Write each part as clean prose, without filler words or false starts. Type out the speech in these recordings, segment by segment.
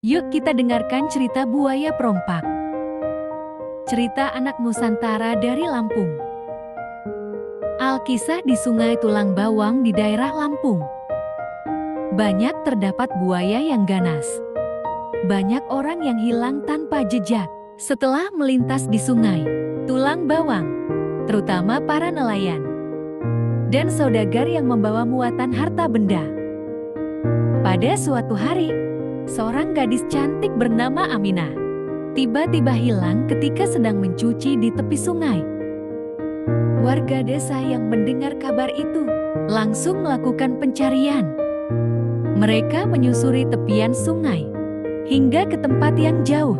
Yuk kita dengarkan cerita buaya perompak. Cerita anak Nusantara dari Lampung. Alkisah di Sungai Tulang Bawang di daerah Lampung. Banyak terdapat buaya yang ganas. Banyak orang yang hilang tanpa jejak setelah melintas di Sungai Tulang Bawang, terutama para nelayan dan saudagar yang membawa muatan harta benda. Pada suatu hari, seorang gadis cantik bernama Aminah tiba-tiba hilang ketika sedang mencuci di tepi sungai. Warga desa yang mendengar kabar itu langsung melakukan pencarian. Mereka menyusuri tepian sungai hingga ke tempat yang jauh,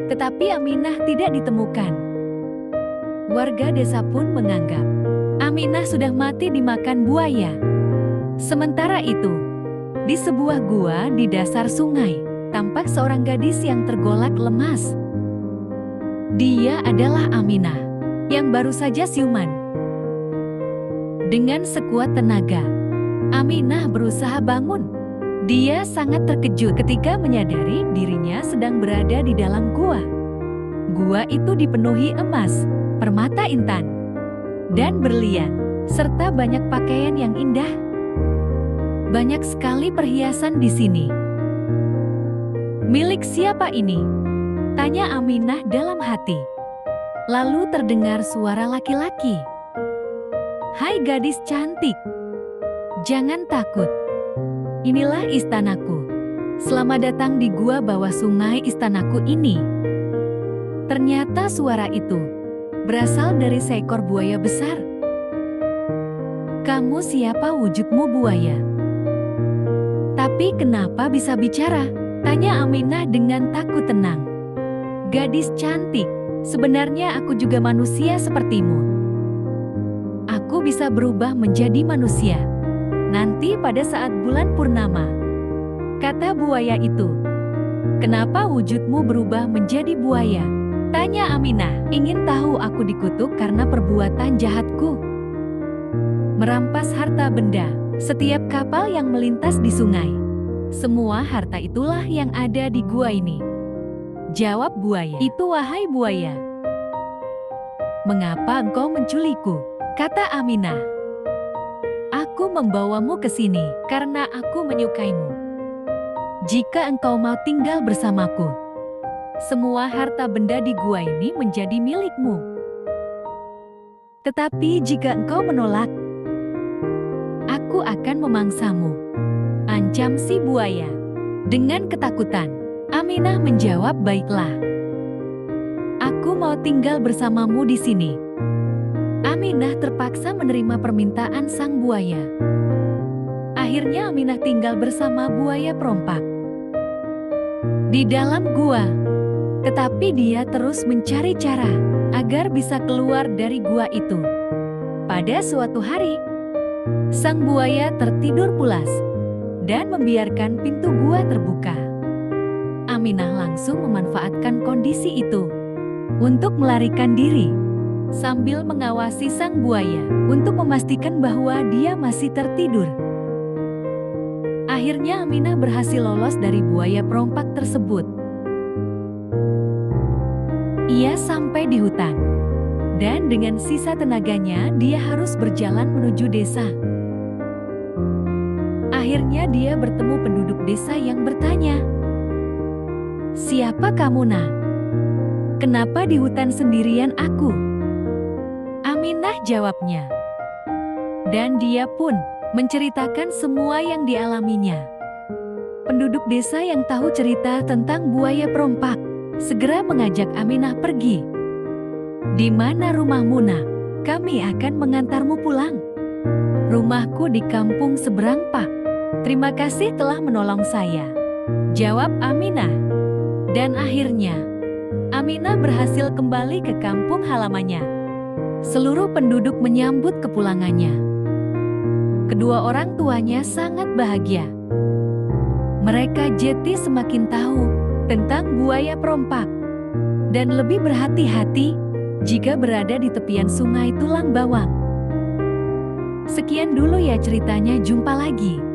tetapi Aminah tidak ditemukan. Warga desa pun menganggap Aminah sudah mati dimakan buaya. Sementara itu, di sebuah gua di dasar sungai, tampak seorang gadis yang tergolak lemas. Dia adalah Aminah, yang baru saja siuman. Dengan sekuat tenaga, Aminah berusaha bangun. Dia sangat terkejut ketika menyadari dirinya sedang berada di dalam gua. Gua itu dipenuhi emas, permata intan, dan berlian, serta banyak pakaian yang indah. Banyak sekali perhiasan di sini. Milik siapa ini? Tanya Aminah dalam hati. Lalu terdengar suara laki-laki. Hai gadis cantik, jangan takut. Inilah istanaku. Selamat datang di gua bawah sungai istanaku ini. Ternyata suara itu berasal dari seekor buaya besar. Kamu siapa wujudmu buaya? Tapi kenapa bisa bicara? Tanya Aminah dengan takut tenang. Gadis cantik, sebenarnya aku juga manusia sepertimu. Aku bisa berubah menjadi manusia nanti pada saat bulan purnama, kata buaya itu. Kenapa wujudmu berubah menjadi buaya? Tanya Aminah. Ingin tahu aku dikutuk karena perbuatan jahatku. Merampas harta benda, setiap kapal yang melintas di sungai. Semua harta itulah yang ada di gua ini. Jawab buaya itu. Wahai buaya, mengapa engkau menculikku? Kata Aminah. Aku membawamu ke sini karena aku menyukaimu. Jika engkau mau tinggal bersamaku, semua harta benda di gua ini menjadi milikmu. Tetapi jika engkau menolak, aku akan memangsamu, ancam si buaya. Dengan ketakutan, Aminah menjawab, baiklah. Aku mau tinggal bersamamu di sini. Aminah terpaksa menerima permintaan sang buaya. Akhirnya Aminah tinggal bersama buaya perompak di dalam gua. Tetapi dia terus mencari cara agar bisa keluar dari gua itu. Pada suatu hari, sang buaya tertidur pulas dan membiarkan pintu gua terbuka. Aminah langsung memanfaatkan kondisi itu untuk melarikan diri sambil mengawasi sang buaya untuk memastikan bahwa dia masih tertidur. Akhirnya Aminah berhasil lolos dari buaya perompak tersebut. Ia sampai di hutan, dan dengan sisa tenaganya dia harus berjalan menuju desa. Akhirnya dia bertemu penduduk desa yang bertanya, "Siapa kamu, Nak? Kenapa di hutan sendirian aku?" Aminah jawabnya. Dan dia pun menceritakan semua yang dialaminya. Penduduk desa yang tahu cerita tentang buaya perompak segera mengajak Aminah pergi. Di mana rumahmu, Nak? Kami akan mengantarmu pulang. Rumahku di kampung seberang, Pak. Terima kasih telah menolong saya, jawab Aminah. Dan akhirnya, Aminah berhasil kembali ke kampung halamannya. Seluruh penduduk menyambut kepulangannya. Kedua orang tuanya sangat bahagia. Mereka jadi semakin tahu tentang buaya perompak dan lebih berhati-hati jika berada di tepian sungai Tulang Bawang. Sekian dulu ya ceritanya, jumpa lagi.